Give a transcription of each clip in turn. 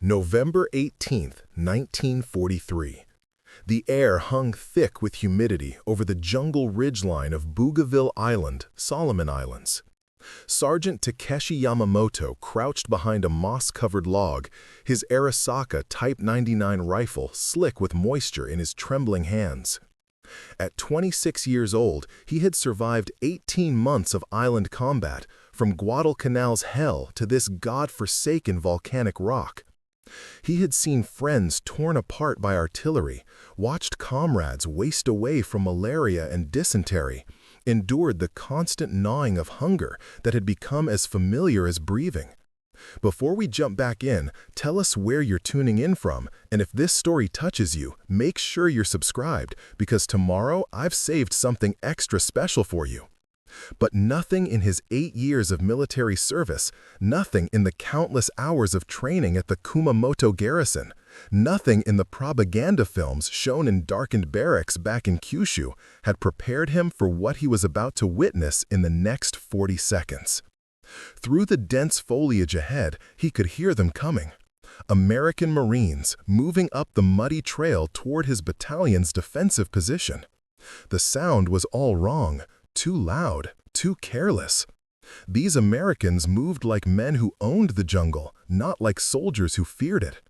November 18, 1943. The air hung thick with humidity over the jungle ridgeline of Bougainville Island, Solomon Islands. Sergeant Takeshi Yamamoto crouched behind a moss-covered log, his Arisaka Type 99 rifle slick with moisture in his trembling hands. At 26 years old, he had survived 18 months of island combat, from Guadalcanal's hell to this god-forsaken volcanic rock. He had seen friends torn apart by artillery, watched comrades waste away from malaria and dysentery, endured the constant gnawing of hunger that had become as familiar as breathing. Before we jump back in, tell us where you're tuning in from, and if this story touches you, make sure you're subscribed, because tomorrow I've saved something extra special for you. But nothing in his 8 years of military service, nothing in the countless hours of training at the Kumamoto garrison, nothing in the propaganda films shown in darkened barracks back in Kyushu had prepared him for what he was about to witness in the next 40 seconds. Through the dense foliage ahead, he could hear them coming. American Marines moving up the muddy trail toward his battalion's defensive position. The sound was all wrong. Too loud, too careless. These Americans moved like men who owned the jungle, not like soldiers who feared it.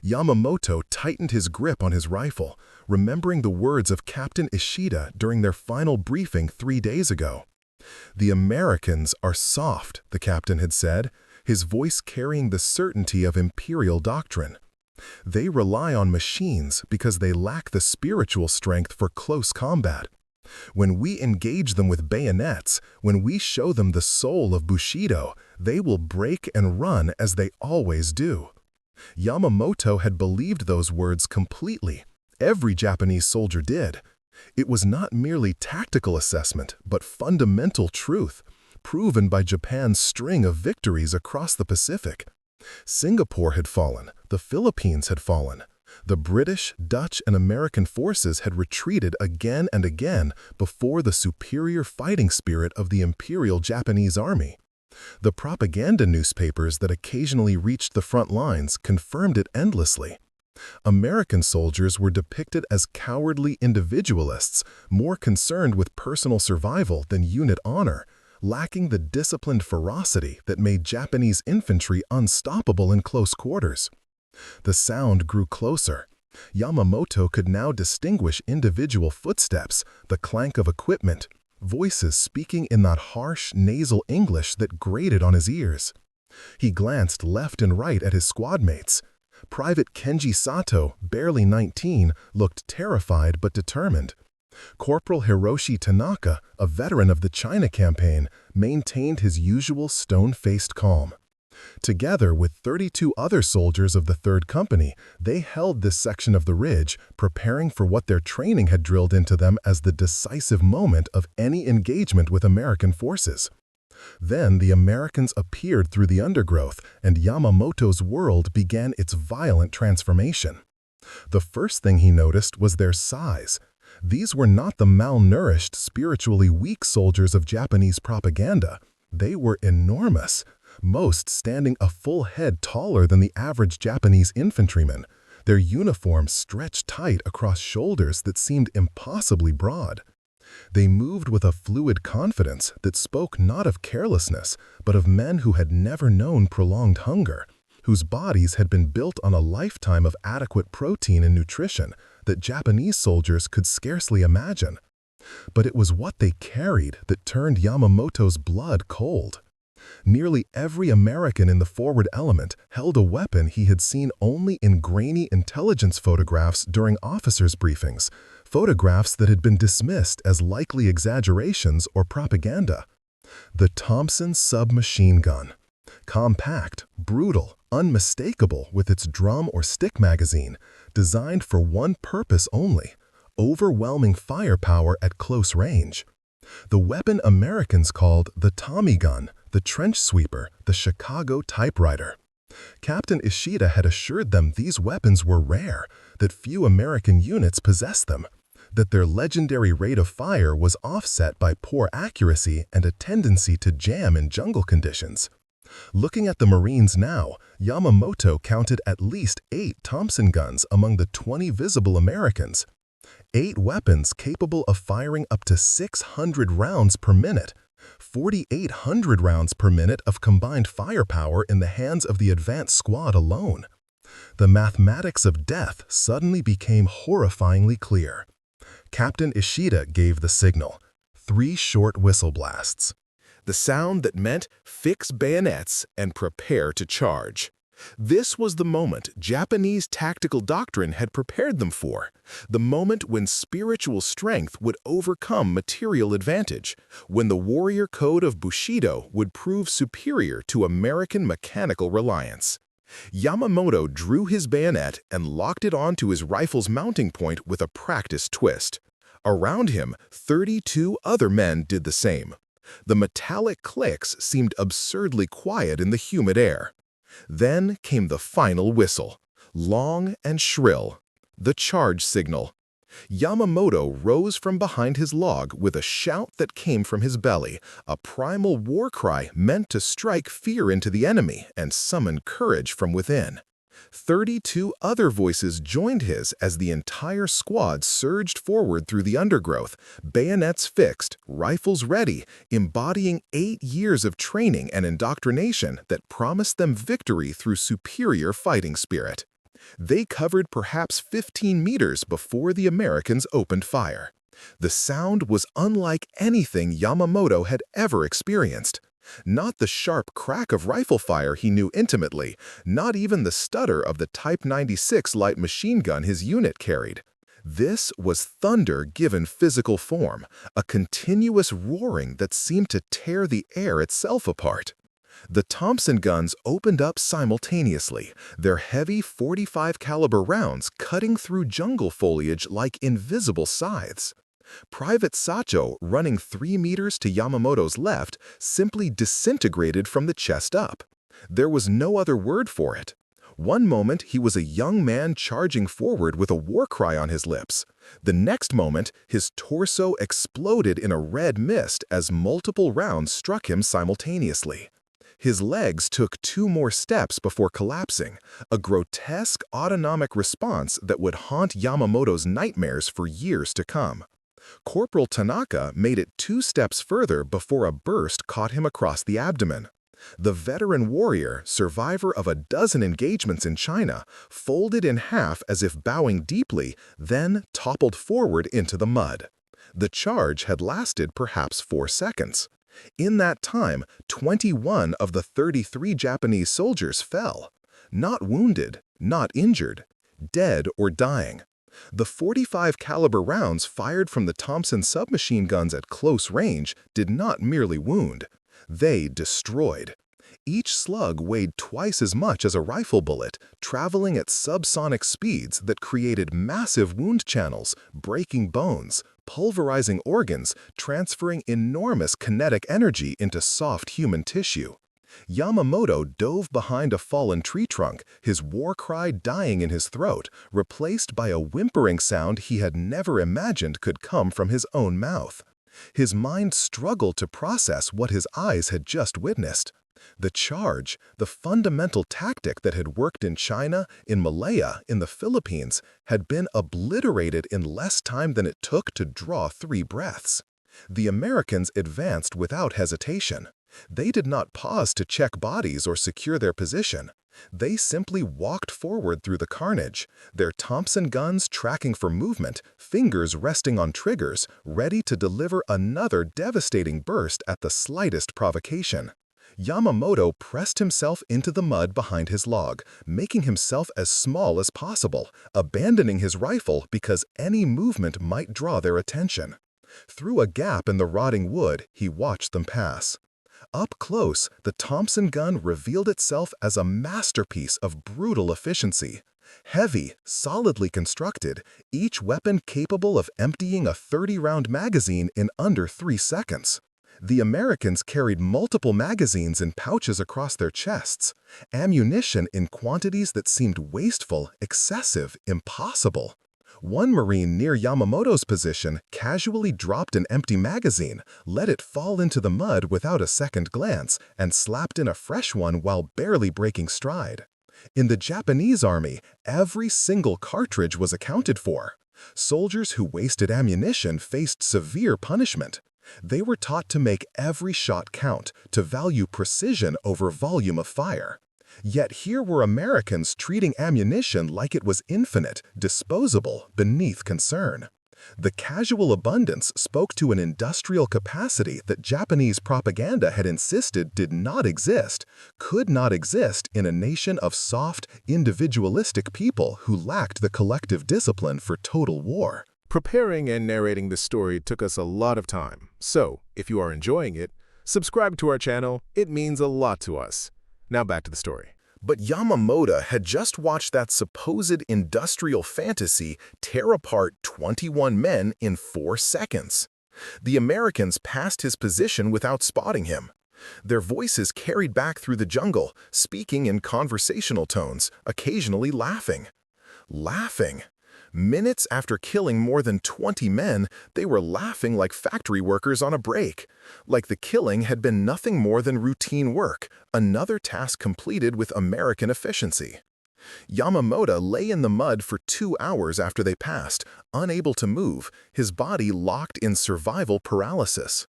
Yamamoto tightened his grip on his rifle, remembering the words of Captain Ishida during their final briefing 3 days ago. "The Americans are soft," the captain had said, his voice carrying the certainty of imperial doctrine. "They rely on machines because they lack the spiritual strength for close combat. When we engage them with bayonets, when we show them the soul of Bushido, they will break and run as they always do." Yamamoto had believed those words completely. Every Japanese soldier did. It was not merely tactical assessment, but fundamental truth, proven by Japan's string of victories across the Pacific. Singapore had fallen, the Philippines had fallen. The British, Dutch, and American forces had retreated again and again before the superior fighting spirit of the Imperial Japanese Army. The propaganda newspapers that occasionally reached the front lines confirmed it endlessly. American soldiers were depicted as cowardly individualists, more concerned with personal survival than unit honor, lacking the disciplined ferocity that made Japanese infantry unstoppable in close quarters. The sound grew closer. Yamamoto could now distinguish individual footsteps, the clank of equipment, voices speaking in that harsh, nasal English that grated on his ears. He glanced left and right at his squadmates. Private Kenji Sato, barely 19, looked terrified but determined. Corporal Hiroshi Tanaka, a veteran of the China campaign, maintained his usual stone-faced calm. Together with 32 other soldiers of the 3rd Company, they held this section of the ridge, preparing for what their training had drilled into them as the decisive moment of any engagement with American forces. Then the Americans appeared through the undergrowth, and Yamamoto's world began its violent transformation. The first thing he noticed was their size. These were not the malnourished, spiritually weak soldiers of Japanese propaganda. They were enormous, most standing a full head taller than the average Japanese infantryman, their uniforms stretched tight across shoulders that seemed impossibly broad. They moved with a fluid confidence that spoke not of carelessness, but of men who had never known prolonged hunger, whose bodies had been built on a lifetime of adequate protein and nutrition that Japanese soldiers could scarcely imagine. But it was what they carried that turned Yamamoto's blood cold. Nearly every American in the forward element held a weapon he had seen only in grainy intelligence photographs during officers' briefings, photographs that had been dismissed as likely exaggerations or propaganda. The Thompson submachine gun. Compact, brutal, unmistakable with its drum or stick magazine, designed for one purpose only: overwhelming firepower at close range. The weapon Americans called the Tommy gun, the trench sweeper, the Chicago typewriter. Captain Ishida had assured them these weapons were rare, that few American units possessed them, that their legendary rate of fire was offset by poor accuracy and a tendency to jam in jungle conditions. Looking at the Marines now, Yamamoto counted at least 8 Thompson guns among the 20 visible Americans. 8 weapons capable of firing up to 600 rounds per minute, 4,800 rounds per minute of combined firepower in the hands of the advanced squad alone. The mathematics of death suddenly became horrifyingly clear. Captain Ishida gave the signal: 3 short whistle blasts. The sound that meant fix bayonets and prepare to charge. This was the moment Japanese tactical doctrine had prepared them for, the moment when spiritual strength would overcome material advantage, when the warrior code of Bushido would prove superior to American mechanical reliance. Yamamoto drew his bayonet and locked it onto his rifle's mounting point with a practiced twist. Around him, 32 other men did the same. The metallic clicks seemed absurdly quiet in the humid air. Then came the final whistle, long and shrill, the charge signal. Yamamoto rose from behind his log with a shout that came from his belly, a primal war cry meant to strike fear into the enemy and summon courage from within. 32 other voices joined his as the entire squad surged forward through the undergrowth, bayonets fixed, rifles ready, embodying 8 years of training and indoctrination that promised them victory through superior fighting spirit. They covered perhaps 15 meters before the Americans opened fire. The sound was unlike anything Yamamoto had ever experienced. Not the sharp crack of rifle fire he knew intimately, not even the stutter of the Type 96 light machine gun his unit carried. This was thunder given physical form, a continuous roaring that seemed to tear the air itself apart. The Thompson guns opened up simultaneously, their heavy .45 caliber rounds cutting through jungle foliage like invisible scythes. Private Sacho, running 3 meters to Yamamoto's left, simply disintegrated from the chest up. There was no other word for it. One moment he was a young man charging forward with a war cry on his lips. The next moment, his torso exploded in a red mist as multiple rounds struck him simultaneously. His legs took 2 more steps before collapsing, a grotesque autonomic response that would haunt Yamamoto's nightmares for years to come. Corporal Tanaka made it 2 steps further before a burst caught him across the abdomen. The veteran warrior, survivor of a dozen engagements in China, folded in half as if bowing deeply, then toppled forward into the mud. The charge had lasted perhaps 4 seconds. In that time, 21 of the 33 Japanese soldiers fell. Not wounded, not injured, dead or dying. The .45 caliber rounds fired from the Thompson submachine guns at close range did not merely wound. They destroyed. Each slug weighed twice as much as a rifle bullet, traveling at subsonic speeds that created massive wound channels, breaking bones, pulverizing organs, transferring enormous kinetic energy into soft human tissue. Yamamoto dove behind a fallen tree trunk, his war cry dying in his throat, replaced by a whimpering sound he had never imagined could come from his own mouth. His mind struggled to process what his eyes had just witnessed. The charge, the fundamental tactic that had worked in China, in Malaya, in the Philippines, had been obliterated in less time than it took to draw 3 breaths. The Americans advanced without hesitation. They did not pause to check bodies or secure their position. They simply walked forward through the carnage, their Thompson guns tracking for movement, fingers resting on triggers, ready to deliver another devastating burst at the slightest provocation. Yamamoto pressed himself into the mud behind his log, making himself as small as possible, abandoning his rifle because any movement might draw their attention. Through a gap in the rotting wood, he watched them pass. Up close, the Thompson gun revealed itself as a masterpiece of brutal efficiency. Heavy, solidly constructed, each weapon capable of emptying a 30-round magazine in under 3 seconds. The Americans carried multiple magazines in pouches across their chests, ammunition in quantities that seemed wasteful, excessive, impossible. One Marine near Yamamoto's position casually dropped an empty magazine, let it fall into the mud without a second glance, and slapped in a fresh one while barely breaking stride. In the Japanese army, every single cartridge was accounted for. Soldiers who wasted ammunition faced severe punishment. They were taught to make every shot count, to value precision over volume of fire. Yet here were Americans treating ammunition like it was infinite, disposable, beneath concern. The casual abundance spoke to an industrial capacity that Japanese propaganda had insisted did not exist, could not exist in a nation of soft, individualistic people who lacked the collective discipline for total war. Preparing and narrating this story took us a lot of time, so if you are enjoying it, subscribe to our channel. It means a lot to us. Now back to the story. But Yamamoto had just watched that supposed industrial fantasy tear apart 21 men in 4 seconds. The Americans passed his position without spotting him. Their voices carried back through the jungle, speaking in conversational tones, occasionally laughing. Laughing. Minutes after killing more than 20 men, they were laughing like factory workers on a break, like the killing had been nothing more than routine work, another task completed with American efficiency. Yamamoto lay in the mud for 2 hours after they passed, unable to move, his body locked in survival paralysis.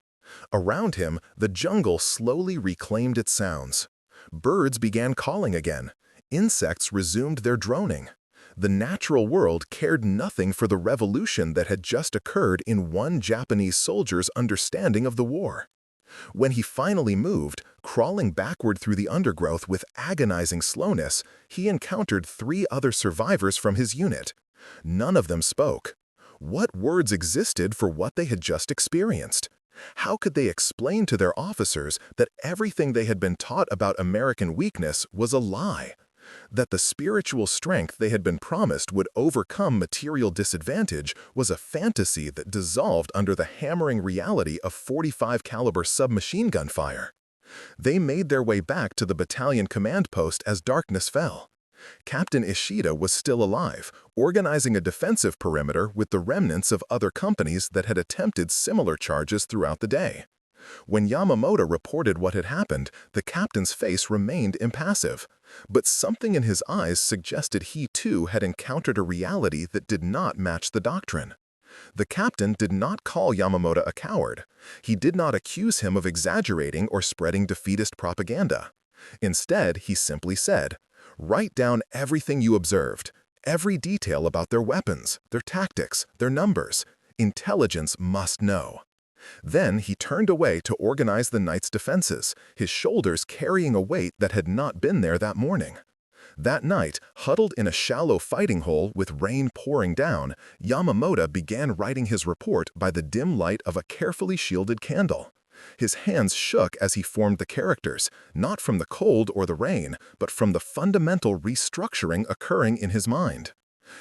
Around him, the jungle slowly reclaimed its sounds. Birds began calling again. Insects resumed their droning. The natural world cared nothing for the revolution that had just occurred in one Japanese soldier's understanding of the war. When he finally moved, crawling backward through the undergrowth with agonizing slowness, he encountered 3 other survivors from his unit. None of them spoke. What words existed for what they had just experienced? How could they explain to their officers that everything they had been taught about American weakness was a lie? That the spiritual strength they had been promised would overcome material disadvantage was a fantasy that dissolved under the hammering reality of .45 caliber submachine gun fire. They made their way back to the battalion command post as darkness fell. Captain Ishida was still alive, organizing a defensive perimeter with the remnants of other companies that had attempted similar charges throughout the day. When Yamamoto reported what had happened, the captain's face remained impassive, but something in his eyes suggested he too had encountered a reality that did not match the doctrine. The captain did not call Yamamoto a coward. He did not accuse him of exaggerating or spreading defeatist propaganda. Instead, he simply said, "Write down everything you observed, every detail about their weapons, their tactics, their numbers. Intelligence must know." Then he turned away to organize the night's defenses, his shoulders carrying a weight that had not been there that morning. That night, huddled in a shallow fighting hole with rain pouring down, Yamamoto began writing his report by the dim light of a carefully shielded candle. His hands shook as he formed the characters, not from the cold or the rain, but from the fundamental restructuring occurring in his mind.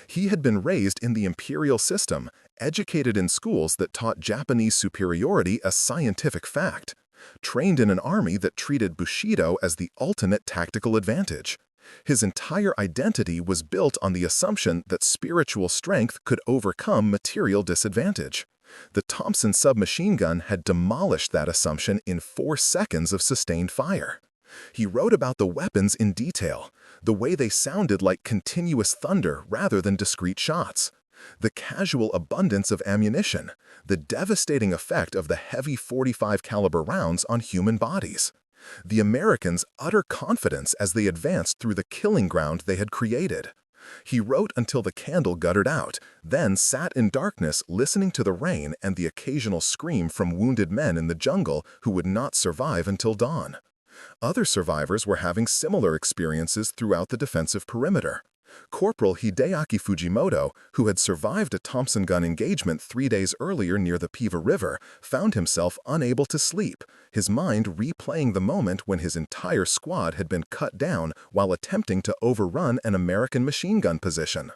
He had been raised in the imperial system, educated in schools that taught Japanese superiority as scientific fact, trained in an army that treated Bushido as the ultimate tactical advantage. His entire identity was built on the assumption that spiritual strength could overcome material disadvantage. The Thompson submachine gun had demolished that assumption in 4 seconds of sustained fire. He wrote about the weapons in detail, the way they sounded like continuous thunder rather than discrete shots, the casual abundance of ammunition, the devastating effect of the heavy .45 caliber rounds on human bodies, the Americans' utter confidence as they advanced through the killing ground they had created. He wrote until the candle guttered out, then sat in darkness listening to the rain and the occasional scream from wounded men in the jungle who would not survive until dawn. Other survivors were having similar experiences throughout the defensive perimeter. Corporal Hideaki Fujimoto, who had survived a Thompson gun engagement 3 days earlier near the Piva River, found himself unable to sleep, his mind replaying the moment when his entire squad had been cut down while attempting to overrun an American machine gun position.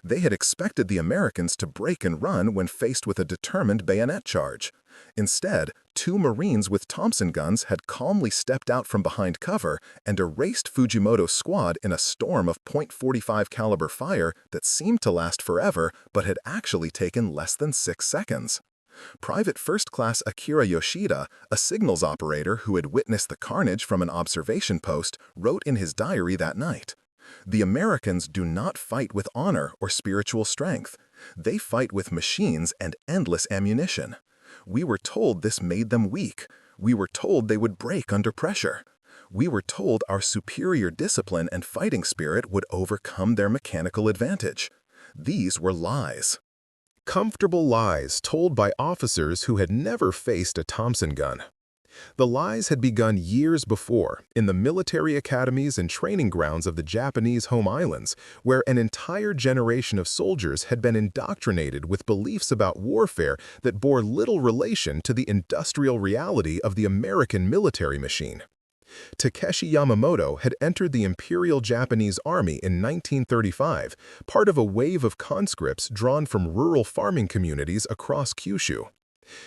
They had expected the Americans to break and run when faced with a determined bayonet charge. Instead, 2 Marines with Thompson guns had calmly stepped out from behind cover and erased Fujimoto's squad in a storm of .45 caliber fire that seemed to last forever but had actually taken less than 6 seconds. Private First Class Akira Yoshida, a signals operator who had witnessed the carnage from an observation post, wrote in his diary that night, "The Americans do not fight with honor or spiritual strength. They fight with machines and endless ammunition. We were told this made them weak. We were told they would break under pressure. We were told our superior discipline and fighting spirit would overcome their mechanical advantage. These were lies." Comfortable lies told by officers who had never faced a Thompson gun. The lies had begun years before in the military academies and training grounds of the Japanese home islands, where an entire generation of soldiers had been indoctrinated with beliefs about warfare that bore little relation to the industrial reality of the American military machine. Takeshi Yamamoto had entered the Imperial Japanese Army in 1935, part of a wave of conscripts drawn from rural farming communities across Kyushu.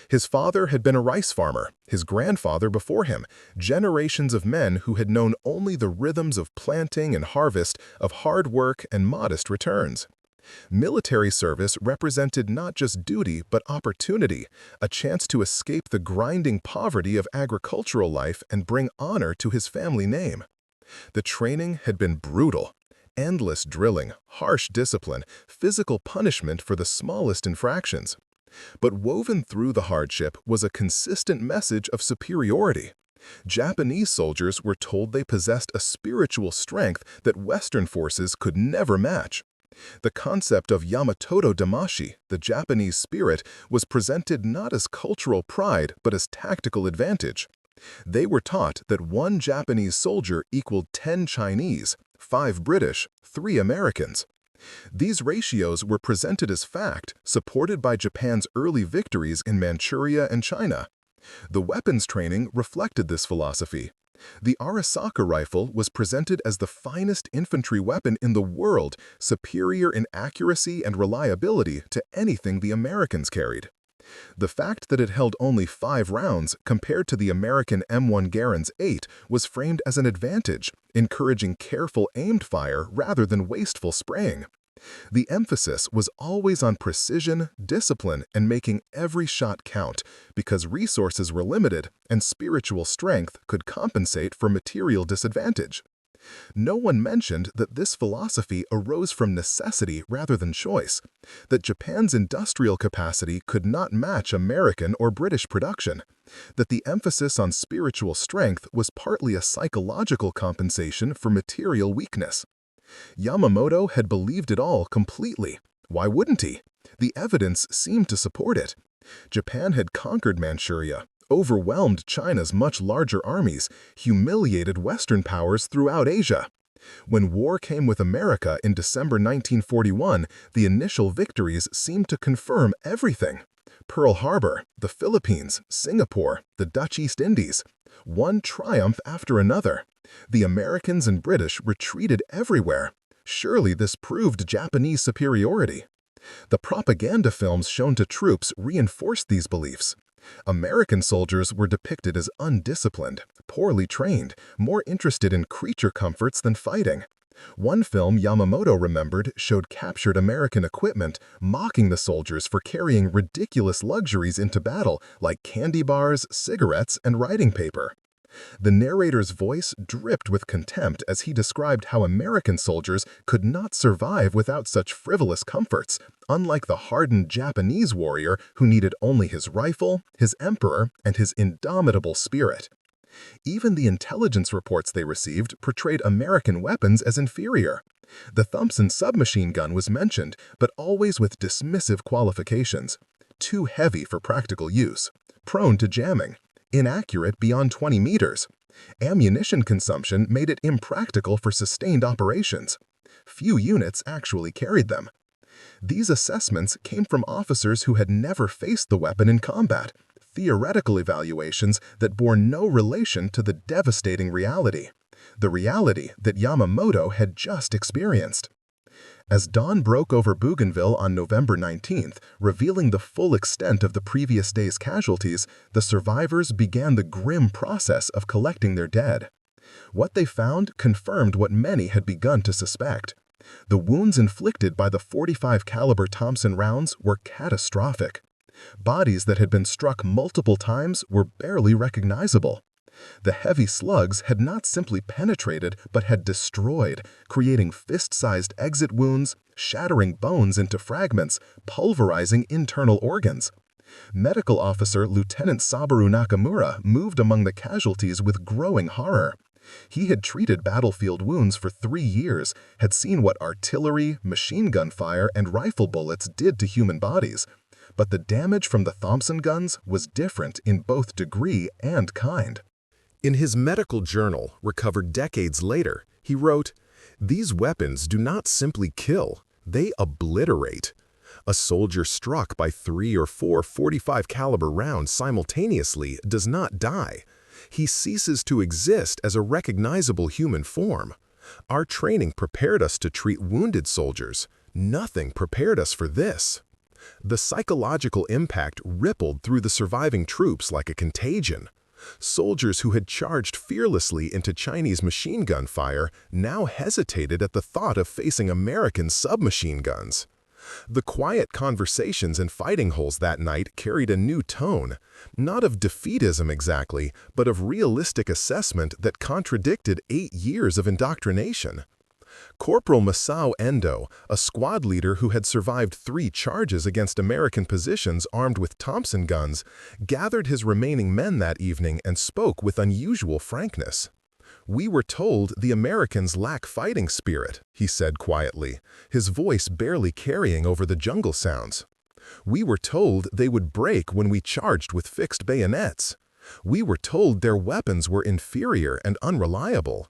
His father had been a rice farmer, his grandfather before him, generations of men who had known only the rhythms of planting and harvest, of hard work and modest returns. Military service represented not just duty but opportunity, a chance to escape the grinding poverty of agricultural life and bring honor to his family name. The training had been brutal. Endless drilling, harsh discipline, physical punishment for the smallest infractions. But woven through the hardship was a consistent message of superiority. Japanese soldiers were told they possessed a spiritual strength that Western forces could never match. The concept of Yamatoto Damashi, the Japanese spirit, was presented not as cultural pride but as tactical advantage. They were taught that 1 Japanese soldier equaled 10 Chinese, 5 British, 3 Americans. These ratios were presented as fact, supported by Japan's early victories in Manchuria and China. The weapons training reflected this philosophy. The Arisaka rifle was presented as the finest infantry weapon in the world, superior in accuracy and reliability to anything the Americans carried. The fact that it held only 5 rounds compared to the American M1 Garand's 8 was framed as an advantage, encouraging careful aimed fire rather than wasteful spraying. The emphasis was always on precision, discipline, and making every shot count, because resources were limited and spiritual strength could compensate for material disadvantage. No one mentioned that this philosophy arose from necessity rather than choice, that Japan's industrial capacity could not match American or British production, that the emphasis on spiritual strength was partly a psychological compensation for material weakness. Yamamoto had believed it all completely. Why wouldn't he? The evidence seemed to support it. Japan had conquered Manchuria, overwhelmed China's much larger armies, humiliated Western powers throughout Asia. When war came with America in December 1941, the initial victories seemed to confirm everything. Pearl Harbor, the Philippines, Singapore, the Dutch East Indies. One triumph after another. The Americans and British retreated everywhere. Surely this proved Japanese superiority. The propaganda films shown to troops reinforced these beliefs. American soldiers were depicted as undisciplined, poorly trained, more interested in creature comforts than fighting. One film Yamamoto remembered showed captured American equipment mocking the soldiers for carrying ridiculous luxuries into battle like candy bars, cigarettes, and writing paper. The narrator's voice dripped with contempt as he described how American soldiers could not survive without such frivolous comforts, unlike the hardened Japanese warrior who needed only his rifle, his emperor, and his indomitable spirit. Even the intelligence reports they received portrayed American weapons as inferior. The Thompson submachine gun was mentioned, but always with dismissive qualifications. Too heavy for practical use, prone to jamming, inaccurate beyond 20 meters. Ammunition consumption made it impractical for sustained operations. Few units actually carried them. These assessments came from officers who had never faced the weapon in combat, theoretical evaluations that bore no relation to the devastating reality, the reality that Yamamoto had just experienced. As dawn broke over Bougainville on November 19th, revealing the full extent of the previous day's casualties, the survivors began the grim process of collecting their dead. What they found confirmed what many had begun to suspect. The wounds inflicted by the .45 caliber Thompson rounds were catastrophic. Bodies that had been struck multiple times were barely recognizable. The heavy slugs had not simply penetrated but had destroyed, creating fist-sized exit wounds, shattering bones into fragments, pulverizing internal organs. Medical officer Lieutenant Sabaru Nakamura moved among the casualties with growing horror. He had treated battlefield wounds for 3 years, had seen what artillery, machine gun fire, and rifle bullets did to human bodies. But the damage from the Thompson guns was different in both degree and kind. In his medical journal, recovered decades later, he wrote, "These weapons do not simply kill, they obliterate. A soldier struck by 3 or 4 .45 caliber rounds simultaneously does not die. He ceases to exist as a recognizable human form. Our training prepared us to treat wounded soldiers. Nothing prepared us for this." The psychological impact rippled through the surviving troops like a contagion. Soldiers who had charged fearlessly into Chinese machine gun fire now hesitated at the thought of facing American submachine guns. The quiet conversations in fighting holes that night carried a new tone, not of defeatism exactly, but of realistic assessment that contradicted 8 years of indoctrination. Corporal Masao Endo, a squad leader who had survived 3 charges against American positions armed with Thompson guns, gathered his remaining men that evening and spoke with unusual frankness. "We were told the Americans lack fighting spirit," he said quietly, his voice barely carrying over the jungle sounds. "We were told they would break when we charged with fixed bayonets. We were told their weapons were inferior and unreliable.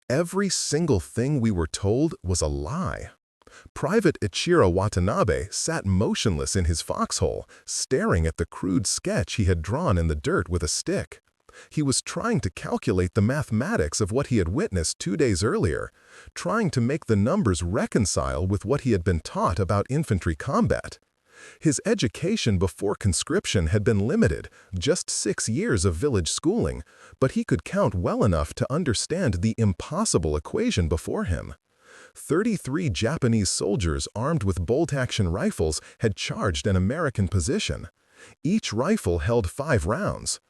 Every single thing we were told was a lie." Private Ichiro Watanabe sat motionless in his foxhole, staring at the crude sketch he had drawn in the dirt with a stick. He was trying to calculate the mathematics of what he had witnessed 2 days earlier, trying to make the numbers reconcile with what he had been taught about infantry combat. His education before conscription had been limited, just 6 years of village schooling, but he could count well enough to understand the impossible equation before him. 33 Japanese soldiers armed with bolt-action rifles had charged an American position. Each rifle held 5 rounds.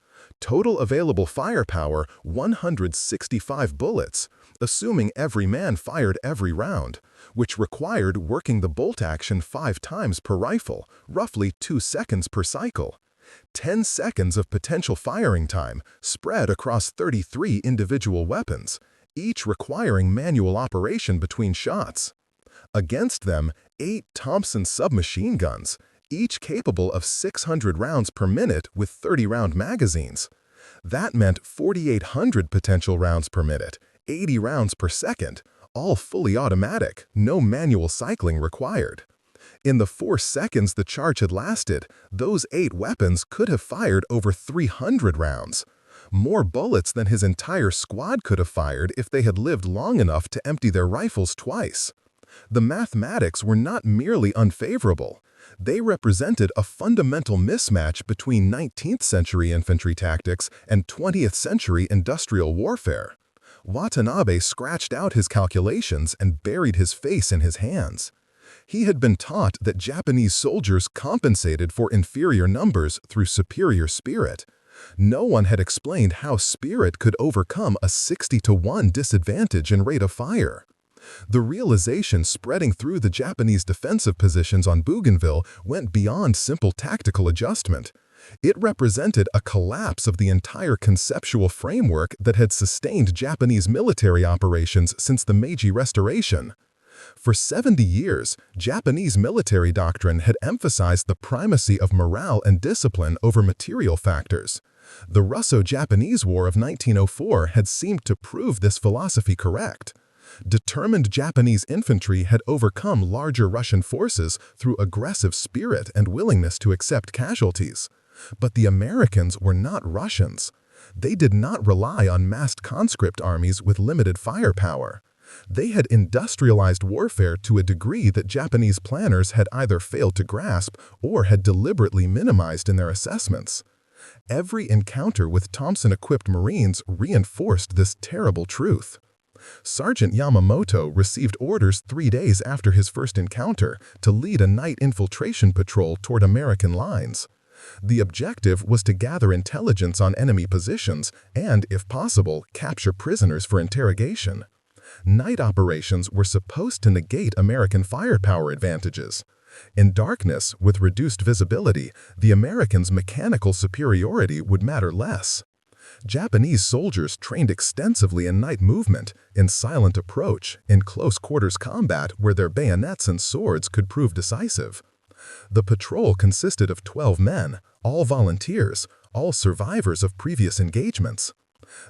Total available firepower, 165 bullets, assuming every man fired every round, which required working the bolt action 5 times per rifle, roughly 2 seconds per cycle. 10 seconds of potential firing time spread across 33 individual weapons, each requiring manual operation between shots. Against them, 8 Thompson submachine guns, each capable of 600 rounds per minute with 30-round magazines. That meant 4,800 potential rounds per minute, 80 rounds per second, all fully automatic, no manual cycling required. In the 4 seconds the charge had lasted, those 8 weapons could have fired over 300 rounds. More bullets than his entire squad could have fired if they had lived long enough to empty their rifles twice. The mathematics were not merely unfavorable. They represented a fundamental mismatch between 19th century infantry tactics and 20th century industrial warfare. Watanabe scratched out his calculations and buried his face in his hands. He had been taught that Japanese soldiers compensated for inferior numbers through superior spirit. No one had explained how spirit could overcome a 60-to-1 disadvantage in rate of fire. The realization spreading through the Japanese defensive positions on Bougainville went beyond simple tactical adjustment. It represented a collapse of the entire conceptual framework that had sustained Japanese military operations since the Meiji Restoration. For 70 years, Japanese military doctrine had emphasized the primacy of morale and discipline over material factors. The Russo-Japanese War of 1904 had seemed to prove this philosophy correct. Determined Japanese infantry had overcome larger Russian forces through aggressive spirit and willingness to accept casualties. But the Americans were not Russians. They did not rely on massed conscript armies with limited firepower. They had industrialized warfare to a degree that Japanese planners had either failed to grasp or had deliberately minimized in their assessments. Every encounter with Thompson-equipped Marines reinforced this terrible truth. Sergeant Yamamoto received orders 3 days after his first encounter to lead a night infiltration patrol toward American lines. The objective was to gather intelligence on enemy positions and, if possible, capture prisoners for interrogation. Night operations were supposed to negate American firepower advantages. In darkness, with reduced visibility, the Americans' mechanical superiority would matter less. Japanese soldiers trained extensively in night movement, in silent approach, in close-quarters combat where their bayonets and swords could prove decisive. The patrol consisted of 12 men, all volunteers, all survivors of previous engagements.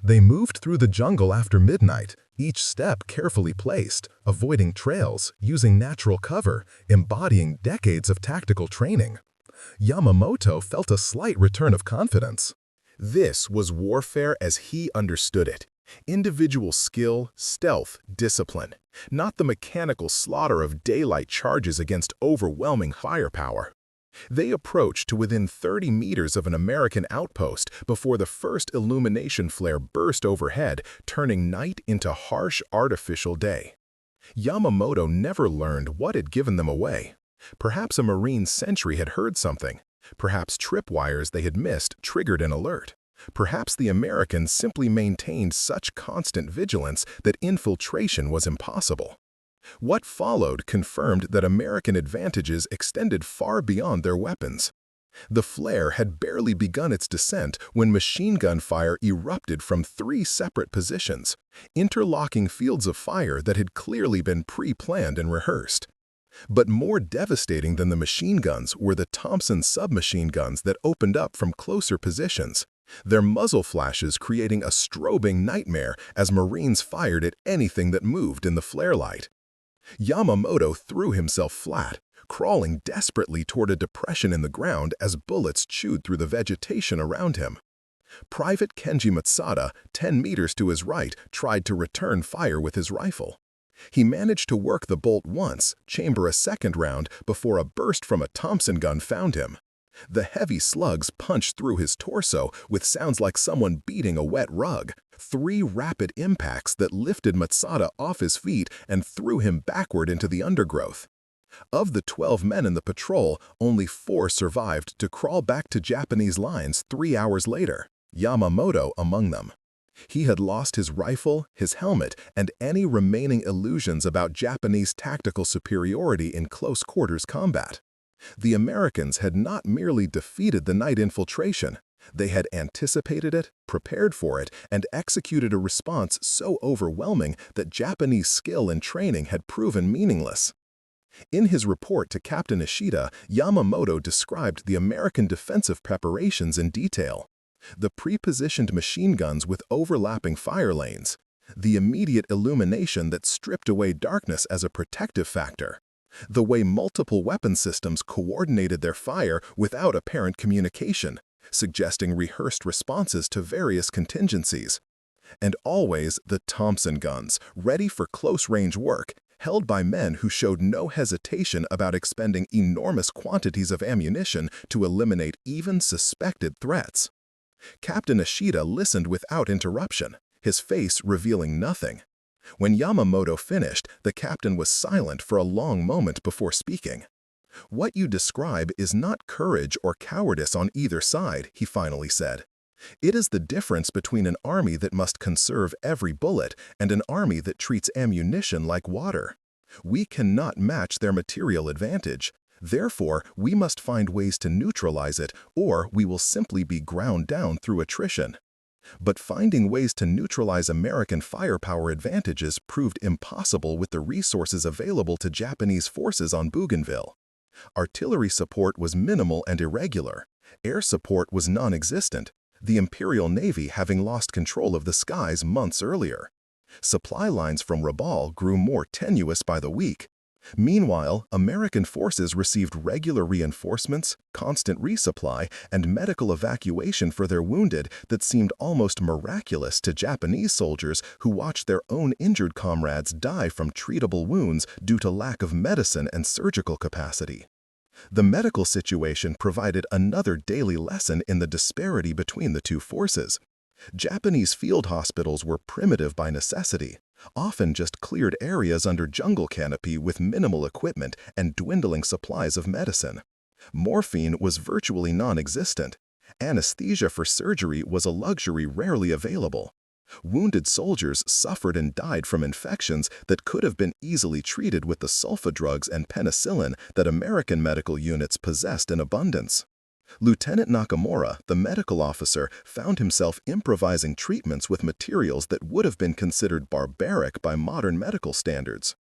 They moved through the jungle after midnight, each step carefully placed, avoiding trails, using natural cover, embodying decades of tactical training. Yamamoto felt a slight return of confidence. This was warfare as he understood it. Individual skill, stealth, discipline, not the mechanical slaughter of daylight charges against overwhelming firepower. They approached to within 30 meters of an American outpost before the first illumination flare burst overhead, turning night into harsh artificial day. Yamamoto never learned what had given them away. Perhaps a Marine sentry had heard something. Perhaps tripwires they had missed triggered an alert. Perhaps the Americans simply maintained such constant vigilance that infiltration was impossible. What followed confirmed that American advantages extended far beyond their weapons. The flare had barely begun its descent when machine gun fire erupted from 3 separate positions, interlocking fields of fire that had clearly been pre-planned and rehearsed. But more devastating than the machine guns were the Thompson submachine guns that opened up from closer positions, their muzzle flashes creating a strobing nightmare as Marines fired at anything that moved in the flare light. Yamamoto threw himself flat, crawling desperately toward a depression in the ground as bullets chewed through the vegetation around him. Private Kenji Matsuda, 10 meters to his right, tried to return fire with his rifle. He managed to work the bolt once, chamber a second round, before a burst from a Thompson gun found him. The heavy slugs punched through his torso with sounds like someone beating a wet rug. 3 rapid impacts that lifted Matsuda off his feet and threw him backward into the undergrowth. Of the 12 men in the patrol, only 4 survived to crawl back to Japanese lines 3 hours later, Yamamoto among them. He had lost his rifle, his helmet, and any remaining illusions about Japanese tactical superiority in close-quarters combat. The Americans had not merely defeated the night infiltration, they had anticipated it, prepared for it, and executed a response so overwhelming that Japanese skill and training had proven meaningless. In his report to Captain Ishida, Yamamoto described the American defensive preparations in detail. The pre-positioned machine guns with overlapping fire lanes, the immediate illumination that stripped away darkness as a protective factor, the way multiple weapon systems coordinated their fire without apparent communication, suggesting rehearsed responses to various contingencies. And always the Thompson guns, ready for close-range work, held by men who showed no hesitation about expending enormous quantities of ammunition to eliminate even suspected threats. Captain Ishida listened without interruption, his face revealing nothing. When Yamamoto finished, the captain was silent for a long moment before speaking. "What you describe is not courage or cowardice on either side," he finally said. "It is the difference between an army that must conserve every bullet and an army that treats ammunition like water. We cannot match their material advantage. Therefore, we must find ways to neutralize it, or we will simply be ground down through attrition." But finding ways to neutralize American firepower advantages proved impossible with the resources available to Japanese forces on Bougainville. Artillery support was minimal and irregular. Air support was non-existent, the Imperial Navy having lost control of the skies months earlier. Supply lines from Rabaul grew more tenuous by the week. Meanwhile, American forces received regular reinforcements, constant resupply, and medical evacuation for their wounded that seemed almost miraculous to Japanese soldiers who watched their own injured comrades die from treatable wounds due to lack of medicine and surgical capacity. The medical situation provided another daily lesson in the disparity between the two forces. Japanese field hospitals were primitive by necessity, often just cleared areas under jungle canopy with minimal equipment and dwindling supplies of medicine. Morphine was virtually non-existent. Anesthesia for surgery was a luxury rarely available. Wounded soldiers suffered and died from infections that could have been easily treated with the sulfa drugs and penicillin that American medical units possessed in abundance. Lieutenant Nakamura, the medical officer, found himself improvising treatments with materials that would have been considered barbaric by modern medical standards.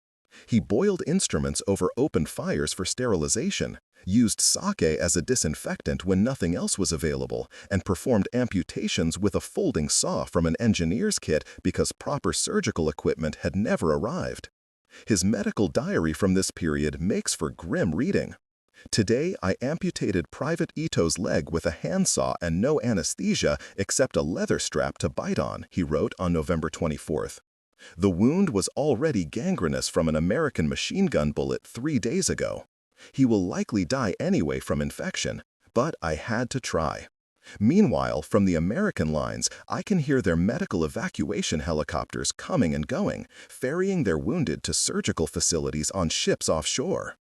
He boiled instruments over open fires for sterilization, used sake as a disinfectant when nothing else was available, and performed amputations with a folding saw from an engineer's kit because proper surgical equipment had never arrived. His medical diary from this period makes for grim reading. "Today, I amputated Private Ito's leg with a handsaw and no anesthesia except a leather strap to bite on," he wrote on November 24th. The wound was already gangrenous from an American machine gun bullet 3 days ago. He will likely die anyway from infection, but I had to try. Meanwhile, from the American lines, I can hear their medical evacuation helicopters coming and going, ferrying their wounded to surgical facilities on ships offshore.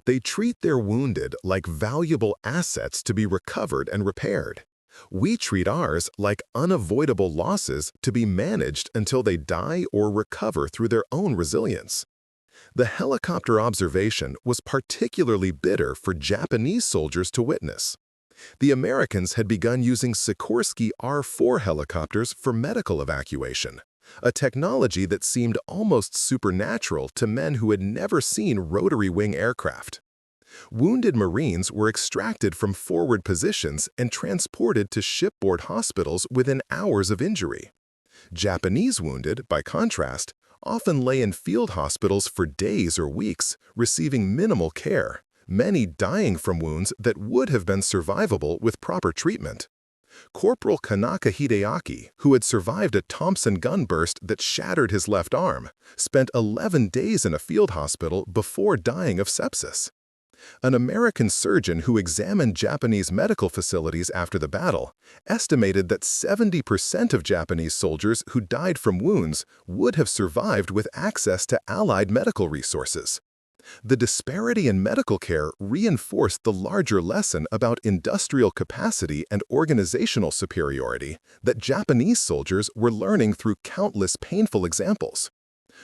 They treat their wounded like valuable assets to be recovered and repaired. We treat ours like unavoidable losses to be managed until they die or recover through their own resilience. The helicopter observation was particularly bitter for Japanese soldiers to witness. The Americans had begun using Sikorsky R-4 helicopters for medical evacuation, a technology that seemed almost supernatural to men who had never seen rotary-wing aircraft. Wounded Marines were extracted from forward positions and transported to shipboard hospitals within hours of injury. Japanese wounded, by contrast, often lay in field hospitals for days or weeks, receiving minimal care, many dying from wounds that would have been survivable with proper treatment. Corporal Kanaka Hideaki, who had survived a Thompson gun burst that shattered his left arm, spent 11 days in a field hospital before dying of sepsis. An American surgeon who examined Japanese medical facilities after the battle estimated that 70% of Japanese soldiers who died from wounds would have survived with access to Allied medical resources. The disparity in medical care reinforced the larger lesson about industrial capacity and organizational superiority that Japanese soldiers were learning through countless painful examples.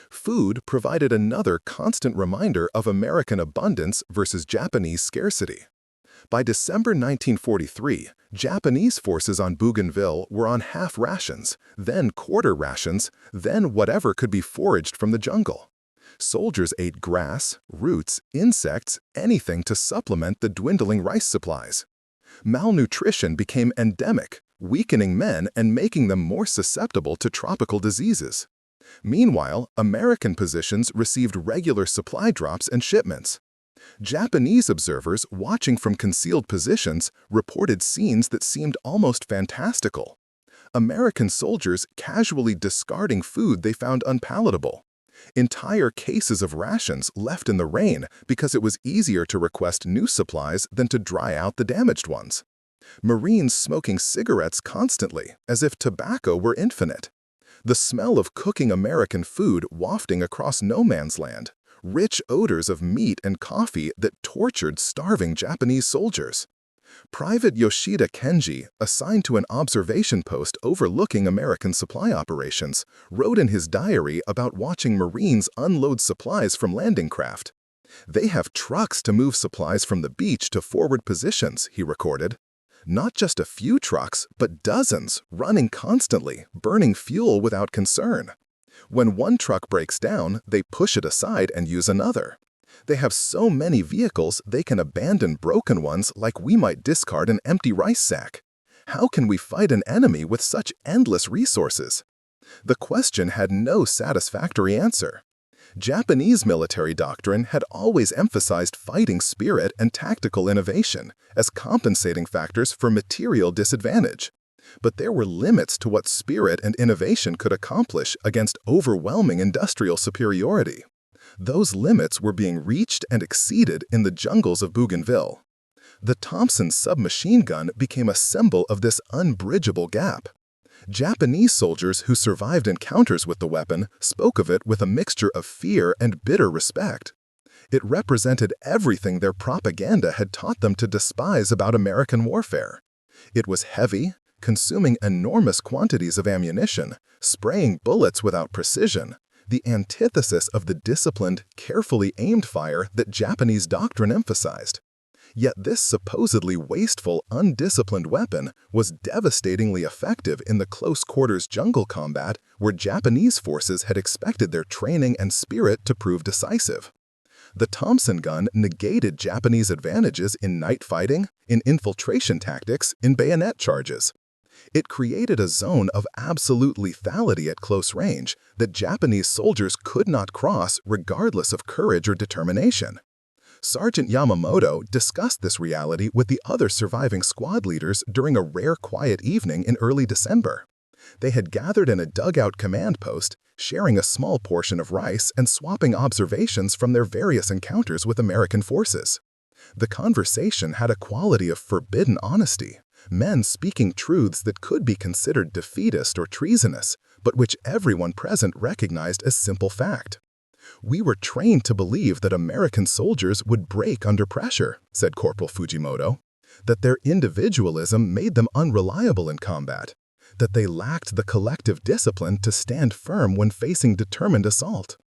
Food provided another constant reminder of American abundance versus Japanese scarcity. By December 1943, Japanese forces on Bougainville were on half rations, then quarter rations, then whatever could be foraged from the jungle. Soldiers ate grass, roots, insects, anything to supplement the dwindling rice supplies. Malnutrition became endemic, weakening men and making them more susceptible to tropical diseases. Meanwhile, American positions received regular supply drops and shipments. Japanese observers watching from concealed positions reported scenes that seemed almost fantastical. American soldiers casually discarding food they found unpalatable. Entire cases of rations left in the rain because it was easier to request new supplies than to dry out the damaged ones. Marines smoking cigarettes constantly, as if tobacco were infinite. The smell of cooking American food wafting across no man's land. Rich odors of meat and coffee that tortured starving Japanese soldiers. Private Yoshida Kenji, assigned to an observation post overlooking American supply operations, wrote in his diary about watching Marines unload supplies from landing craft. "They have trucks to move supplies from the beach to forward positions," he recorded. Not just a few trucks, but dozens, running constantly, burning fuel without concern. When one truck breaks down, they push it aside and use another. They have so many vehicles they can abandon broken ones like we might discard an empty rice sack. How can we fight an enemy with such endless resources? The question had no satisfactory answer. Japanese military doctrine had always emphasized fighting spirit and tactical innovation as compensating factors for material disadvantage. But there were limits to what spirit and innovation could accomplish against overwhelming industrial superiority. Those limits were being reached and exceeded in the jungles of Bougainville. The Thompson submachine gun became a symbol of this unbridgeable gap. Japanese soldiers who survived encounters with the weapon spoke of it with a mixture of fear and bitter respect. It represented everything their propaganda had taught them to despise about American warfare. It was heavy, consuming enormous quantities of ammunition, spraying bullets without precision, the antithesis of the disciplined, carefully aimed fire that Japanese doctrine emphasized. Yet this supposedly wasteful, undisciplined weapon was devastatingly effective in the close-quarters jungle combat where Japanese forces had expected their training and spirit to prove decisive. The Thompson gun negated Japanese advantages in night fighting, in infiltration tactics, in bayonet charges. It created a zone of absolute lethality at close range that Japanese soldiers could not cross regardless of courage or determination. Sergeant Yamamoto discussed this reality with the other surviving squad leaders during a rare quiet evening in early December. They had gathered in a dugout command post, sharing a small portion of rice and swapping observations from their various encounters with American forces. The conversation had a quality of forbidden honesty, men speaking truths that could be considered defeatist or treasonous, but which everyone present recognized as simple fact. "We were trained to believe that American soldiers would break under pressure," said Corporal Fujimoto, "that their individualism made them unreliable in combat, that they lacked the collective discipline to stand firm when facing determined assault.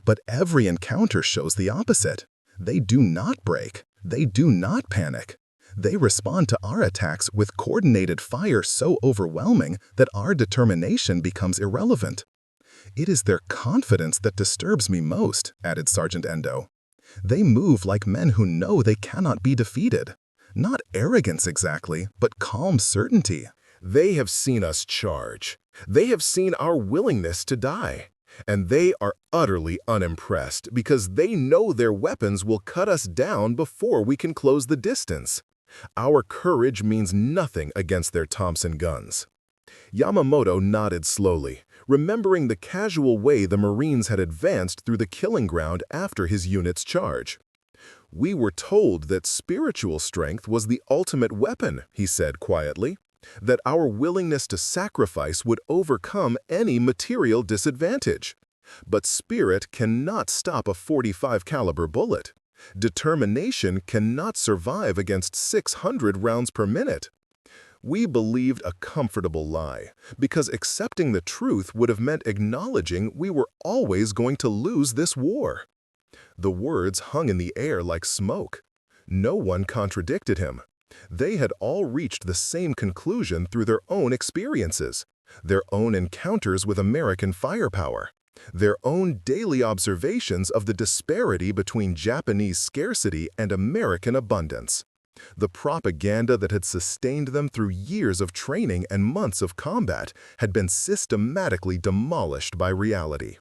But every encounter shows the opposite. They do not break. They do not panic. They respond to our attacks with coordinated fire so overwhelming that our determination becomes irrelevant. It is their confidence that disturbs me most," added Sergeant Endo. "They move like men who know they cannot be defeated. Not arrogance exactly, but calm certainty. They have seen us charge. They have seen our willingness to die. And they are utterly unimpressed because they know their weapons will cut us down before we can close the distance. Our courage means nothing against their Thompson guns." Yamamoto nodded slowly, remembering the casual way the Marines had advanced through the killing ground after his unit's charge. "We were told that spiritual strength was the ultimate weapon," he said quietly, "that our willingness to sacrifice would overcome any material disadvantage. But spirit cannot stop a .45 caliber bullet. Determination cannot survive against 600 rounds per minute." We believed a comfortable lie, because accepting the truth would have meant acknowledging we were always going to lose this war. The words hung in the air like smoke. No one contradicted him. They had all reached the same conclusion through their own experiences, their own encounters with American firepower, their own daily observations of the disparity between Japanese scarcity and American abundance. The propaganda that had sustained them through years of training and months of combat had been systematically demolished by reality.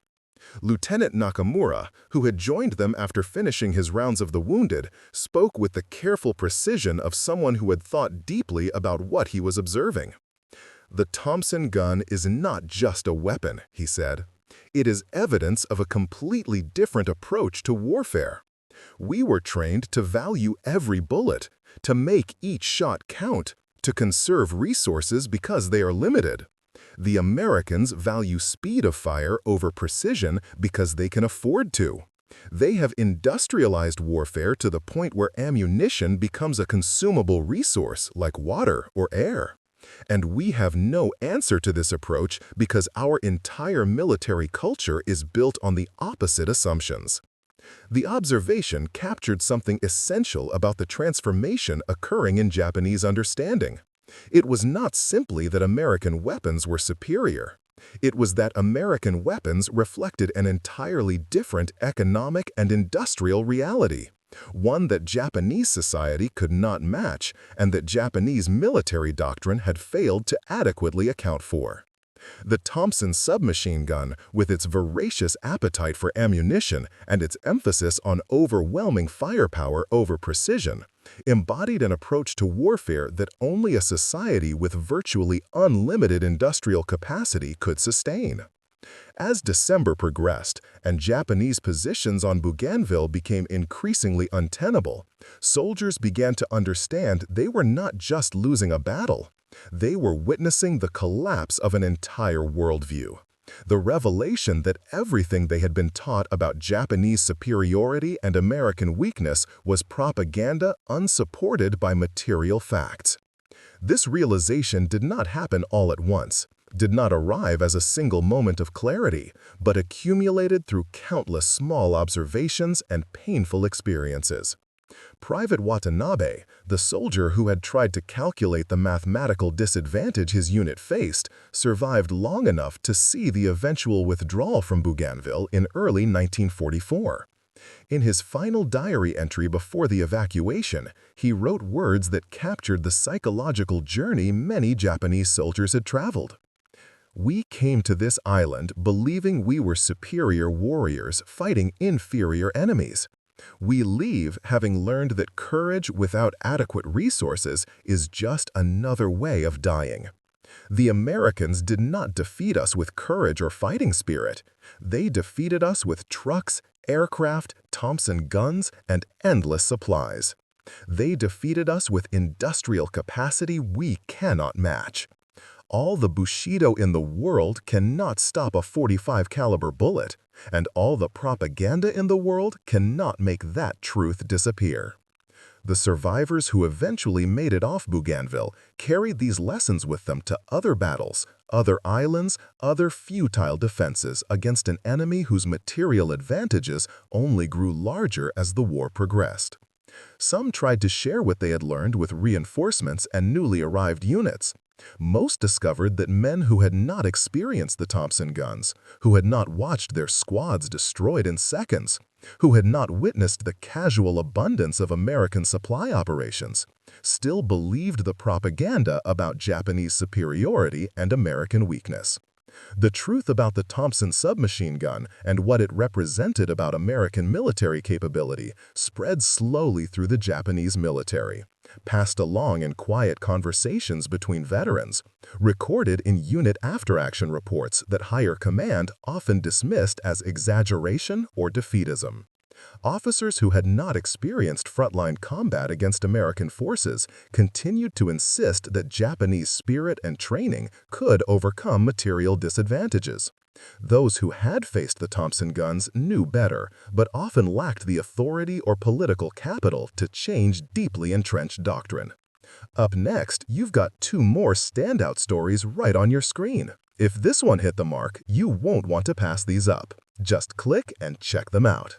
Lieutenant Nakamura, who had joined them after finishing his rounds of the wounded, spoke with the careful precision of someone who had thought deeply about what he was observing. "The Thompson gun is not just a weapon," he said. "It is evidence of a completely different approach to warfare. We were trained to value every bullet, to make each shot count, to conserve resources because they are limited. The Americans value speed of fire over precision because they can afford to. They have industrialized warfare to the point where ammunition becomes a consumable resource like water or air. And we have no answer to this approach because our entire military culture is built on the opposite assumptions." The observation captured something essential about the transformation occurring in Japanese understanding. It was not simply that American weapons were superior. It was that American weapons reflected an entirely different economic and industrial reality, one that Japanese society could not match and that Japanese military doctrine had failed to adequately account for. The Thompson submachine gun, with its voracious appetite for ammunition and its emphasis on overwhelming firepower over precision, embodied an approach to warfare that only a society with virtually unlimited industrial capacity could sustain. As December progressed and Japanese positions on Bougainville became increasingly untenable, soldiers began to understand they were not just losing a battle. They were witnessing the collapse of an entire worldview. The revelation that everything they had been taught about Japanese superiority and American weakness was propaganda unsupported by material facts. This realization did not happen all at once, did not arrive as a single moment of clarity, but accumulated through countless small observations and painful experiences. Private Watanabe, the soldier who had tried to calculate the mathematical disadvantage his unit faced, survived long enough to see the eventual withdrawal from Bougainville in early 1944. In his final diary entry before the evacuation, he wrote words that captured the psychological journey many Japanese soldiers had traveled. "We came to this island believing we were superior warriors fighting inferior enemies. We leave having learned that courage without adequate resources is just another way of dying. The Americans did not defeat us with courage or fighting spirit. They defeated us with trucks, aircraft, Thompson guns, and endless supplies. They defeated us with industrial capacity we cannot match. All the Bushido in the world cannot stop a .45 caliber bullet, and all the propaganda in the world cannot make that truth disappear." The survivors who eventually made it off Bougainville carried these lessons with them to other battles, other islands, other futile defenses against an enemy whose material advantages only grew larger as the war progressed. Some tried to share what they had learned with reinforcements and newly arrived units. Most discovered that men who had not experienced the Thompson guns, who had not watched their squads destroyed in seconds, who had not witnessed the casual abundance of American supply operations, still believed the propaganda about Japanese superiority and American weakness. The truth about the Thompson submachine gun and what it represented about American military capability spread slowly through the Japanese military, passed along in quiet conversations between veterans, recorded in unit after-action reports that higher command often dismissed as exaggeration or defeatism. Officers who had not experienced frontline combat against American forces continued to insist that Japanese spirit and training could overcome material disadvantages. Those who had faced the Thompson guns knew better, but often lacked the authority or political capital to change deeply entrenched doctrine. Up next, you've got two more standout stories right on your screen. If this one hit the mark, you won't want to pass these up. Just click and check them out.